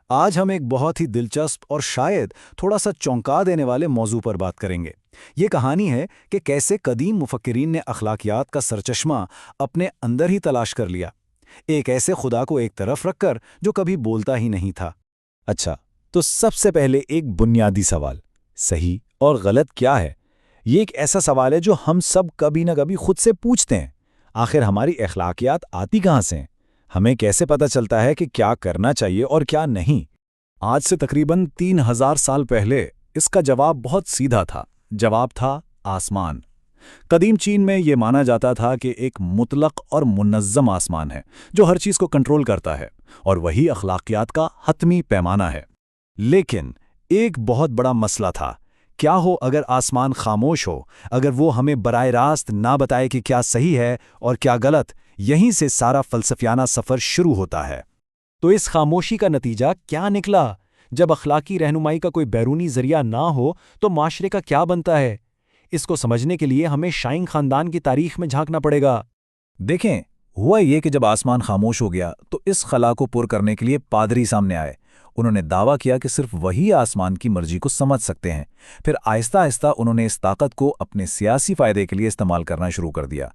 آج ہم ایک بہت ہی دلچسپ اور شاید تھوڑا سا چونکا دینے والے موضوع پر بات کریں گے۔ یہ کہانی ہے کہ کیسے قدیم مفکرین نے اخلاقیات کا سرچشمہ اپنے اندر ہی تلاش کر لیا، ایک ایسے خدا کو ایک طرف رکھ کر جو کبھی بولتا ہی نہیں تھا۔ اچھا، تو سب سے پہلے ایک بنیادی سوال، صحیح اور غلط کیا ہے؟ یہ ایک ایسا سوال ہے جو ہم سب کبھی نہ کبھی خود سے پوچھتے ہیں۔ آخر ہماری اخلاقیات آتی کہاں سے ہیں؟ ہمیں کیسے پتہ چلتا ہے کہ کیا کرنا چاہیے اور کیا نہیں؟ آج سے تقریباً 3000 سال پہلے اس کا جواب بہت سیدھا تھا۔ جواب تھا آسمان۔ قدیم چین میں یہ مانا جاتا تھا کہ ایک مطلق اور منظم آسمان ہے جو ہر چیز کو کنٹرول کرتا ہے، اور وہی اخلاقیات کا حتمی پیمانہ ہے۔ لیکن ایک بہت بڑا مسئلہ تھا، کیا ہو اگر آسمان خاموش ہو، اگر وہ ہمیں براہ راست نہ بتائے کہ کیا صحیح ہے اور کیا غلط؟ یہیں سے سارا فلسفیانہ سفر شروع ہوتا ہے۔ تو اس خاموشی کا نتیجہ کیا نکلا؟ جب اخلاقی رہنمائی کا کوئی بیرونی ذریعہ نہ ہو تو معاشرے کا کیا بنتا ہے؟ اس کو سمجھنے کے لیے ہمیں شائن خاندان کی تاریخ میں جھانکنا پڑے گا۔ دیکھیں، ہوا یہ کہ جب آسمان خاموش ہو گیا تو اس خلا کو پر کرنے کے لیے پادری سامنے آئے۔ انہوں نے دعویٰ کیا کہ صرف وہی آسمان کی مرضی کو سمجھ سکتے ہیں۔ پھر آہستہ آہستہ انہوں نے اس طاقت کو اپنے سیاسی فائدے کے لیے استعمال کرنا شروع کر دیا،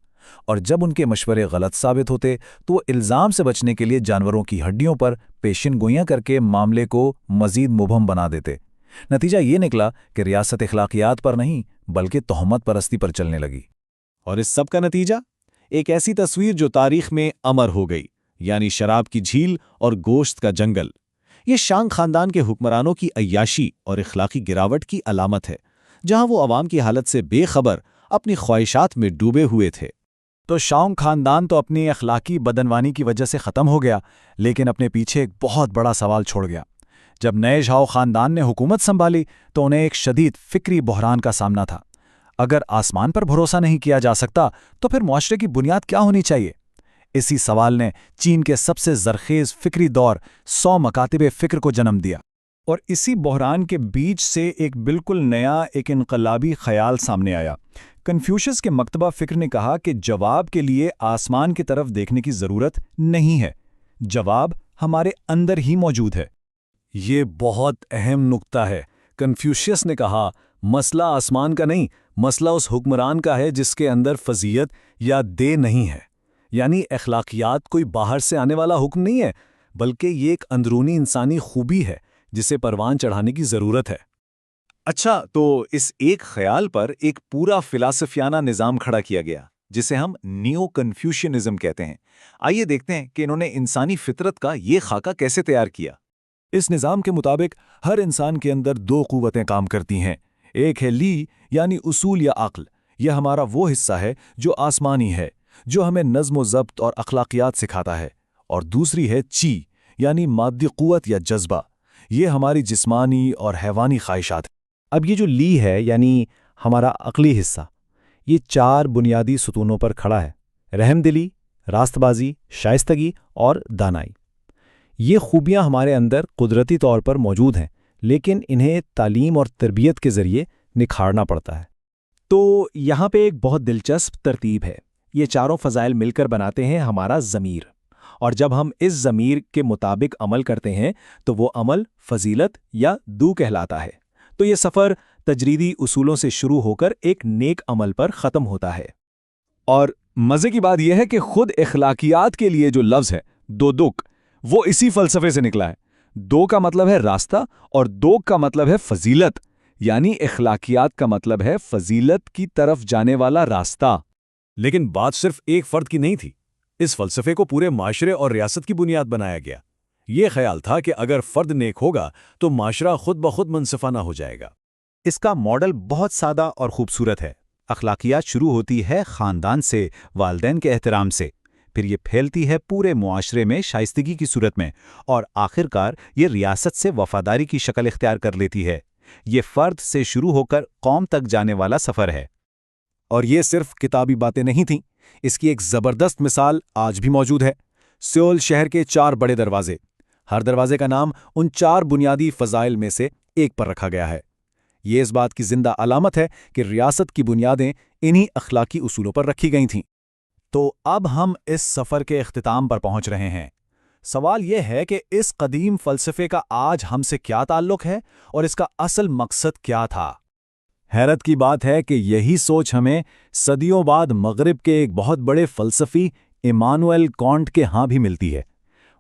اور جب ان کے مشورے غلط ثابت ہوتے تو وہ الزام سے بچنے کے لیے جانوروں کی ہڈیوں پر پیشن گوئیاں کر کے معاملے کو مزید مبہم بنا دیتے۔ نتیجہ یہ نکلا کہ ریاست اخلاقیات پر نہیں بلکہ تہمت پرستی پر چلنے لگی۔ اور اس سب کا نتیجہ ایک ایسی تصویر جو تاریخ میں امر ہو گئی، یعنی شراب کی جھیل اور گوشت کا جنگل۔ یہ شانگ خاندان کے حکمرانوں کی عیاشی اور اخلاقی گراوٹ کی علامت ہے، جہاں وہ عوام کی حالت سے بے خبر اپنی خواہشات میں ڈوبے ہوئے تھے۔ تو شانگ خاندان تو اپنی اخلاقی بدعنوانی کی وجہ سے ختم ہو گیا، لیکن اپنے پیچھے ایک بہت بڑا سوال چھوڑ گیا۔ جب نئے ژھاؤ خاندان نے حکومت سنبھالی تو انہیں ایک شدید فکری بحران کا سامنا تھا۔ اگر آسمان پر بھروسہ نہیں کیا جا سکتا تو پھر معاشرے کی بنیاد کیا ہونی چاہیے؟ اسی سوال نے چین کے سب سے زرخیز فکری دور 100 مکاتب فکر کو جنم دیا، اور اسی بحران کے بیچ سے ایک بالکل نیا، ایک انقلابی خیال سامنے آیا۔ کنفیوشس کے مکتبہ فکر نے کہا کہ جواب کے لیے آسمان کی طرف دیکھنے کی ضرورت نہیں ہے، جواب ہمارے اندر ہی موجود ہے۔ یہ بہت اہم نکتہ ہے۔ کنفیوشس نے کہا، مسئلہ آسمان کا نہیں، مسئلہ اس حکمران کا ہے جس کے اندر فضیلت یا دے نہیں ہے۔ یعنی اخلاقیات کوئی باہر سے آنے والا حکم نہیں ہے، بلکہ یہ ایک اندرونی انسانی خوبی ہے جسے پروان چڑھانے کی ضرورت ہے۔ اچھا، تو اس ایک خیال پر ایک پورا فلسفیانہ نظام کھڑا کیا گیا جسے ہم نیو کنفیوشنزم کہتے ہیں۔ آئیے دیکھتے ہیں کہ انہوں نے انسانی فطرت کا یہ خاکہ کیسے تیار کیا۔ اس نظام کے مطابق ہر انسان کے اندر دو قوتیں کام کرتی ہیں۔ ایک ہے لی، یعنی اصول یا عقل، یہ ہمارا وہ حصہ ہے جو آسمانی ہے، جو ہمیں نظم و ضبط اور اخلاقیات سکھاتا ہے، اور دوسری ہے چی، یعنی مادی قوت یا جذبہ، یہ ہماری جسمانی اور حیوانی خواہشات ہیں۔ اب یہ جو لی ہے، یعنی ہمارا عقلی حصہ، یہ 4 بنیادی ستونوں پر کھڑا ہے: رحم دلی، راست بازی، شائستگی اور دانائی۔ یہ خوبیاں ہمارے اندر قدرتی طور پر موجود ہیں، لیکن انہیں تعلیم اور تربیت کے ذریعے نکھارنا پڑتا ہے۔ تو یہاں پہ ایک بہت دلچسپ ترتیب ہے۔ یہ چاروں فضائل مل کر بناتے ہیں ہمارا ضمیر، اور جب ہم اس ضمیر کے مطابق عمل کرتے ہیں تو وہ عمل فضیلت یا دو کہلاتا ہے۔ تو یہ سفر تجریدی اصولوں سے شروع ہو کر ایک نیک عمل پر ختم ہوتا ہے۔ اور مزے کی بات یہ ہے کہ خود اخلاقیات کے لیے جو لفظ ہے دودک، وہ اسی فلسفے سے نکلا ہے۔ دو کا مطلب ہے راستہ اور دوک کا مطلب ہے فضیلت، یعنی اخلاقیات کا مطلب ہے فضیلت کی طرف جانے والا راستہ۔ لیکن بات صرف ایک فرد کی نہیں تھی، اس فلسفے کو پورے معاشرے اور ریاست کی بنیاد بنایا گیا۔ یہ خیال تھا کہ اگر فرد نیک ہوگا تو معاشرہ خود بخود منصفانہ ہو جائے گا۔ اس کا ماڈل بہت سادہ اور خوبصورت ہے۔ اخلاقیات شروع ہوتی ہے خاندان سے، والدین کے احترام سے، پھر یہ پھیلتی ہے پورے معاشرے میں شائستگی کی صورت میں، اور آخرکار یہ ریاست سے وفاداری کی شکل اختیار کر لیتی ہے۔ یہ فرد سے شروع ہو کر قوم تک جانے والا سفر ہے۔ اور یہ صرف کتابی باتیں نہیں تھیں، اس کی ایک زبردست مثال آج بھی موجود ہے۔ سیول شہر کے 4 بڑے دروازے، ہر دروازے کا نام ان 4 بنیادی فضائل میں سے ایک پر رکھا گیا ہے۔ یہ اس بات کی زندہ علامت ہے کہ ریاست کی بنیادیں انہی اخلاقی اصولوں پر رکھی گئی تھیں۔ تو اب ہم اس سفر کے اختتام پر پہنچ رہے ہیں۔ سوال یہ ہے کہ اس قدیم فلسفے کا آج ہم سے کیا تعلق ہے اور اس کا اصل مقصد کیا تھا؟ حیرت کی بات ہے کہ یہی سوچ ہمیں صدیوں بعد مغرب کے ایک بہت بڑے فلسفی ایمانوئل کانٹ کے ہاں بھی ملتی ہے۔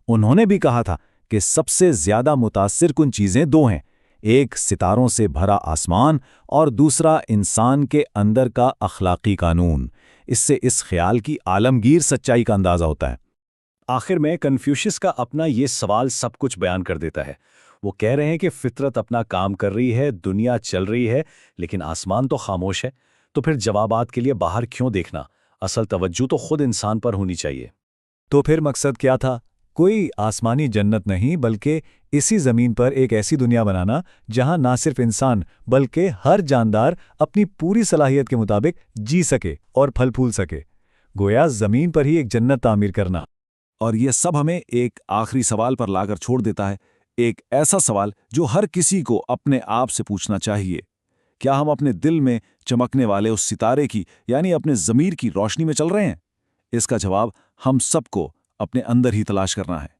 انہوں نے بھی کہا تھا کہ سب سے زیادہ متاثر کن چیزیں دو ہیں، ایک ستاروں سے بھرا آسمان اور دوسرا انسان کے اندر کا اخلاقی قانون۔ اس سے اس خیال کی عالمگیر سچائی کا اندازہ ہوتا ہے۔ آخر میں کنفیوشس کا اپنا یہ سوال سب کچھ بیان کر دیتا ہے۔ وہ کہہ رہے ہیں کہ فطرت اپنا کام کر رہی ہے، دنیا چل رہی ہے، لیکن آسمان تو خاموش ہے۔ تو پھر جوابات کے لیے باہر کیوں دیکھنا؟ اصل توجہ تو خود انسان پر ہونی چاہیے۔ تو پھر مقصد کیا تھا؟ کوئی آسمانی جنت نہیں، بلکہ اسی زمین پر ایک ایسی دنیا بنانا جہاں نہ صرف انسان بلکہ ہر جاندار اپنی پوری صلاحیت کے مطابق جی سکے اور پھل پھول سکے۔ گویا زمین پر ہی ایک جنت تعمیر کرنا۔ اور یہ سب ہمیں ایک آخری سوال پر لا کر چھوڑ دیتا ہے، ایک ایسا سوال جو ہر کسی کو اپنے آپ سے پوچھنا چاہیے۔ کیا ہم اپنے دل میں چمکنے والے اس ستارے کی یعنی اپنے ضمیر کی روشنی میں چل رہے ہیں؟ اس کا جواب ہم سب کو اپنے اندر ہی تلاش کرنا ہے۔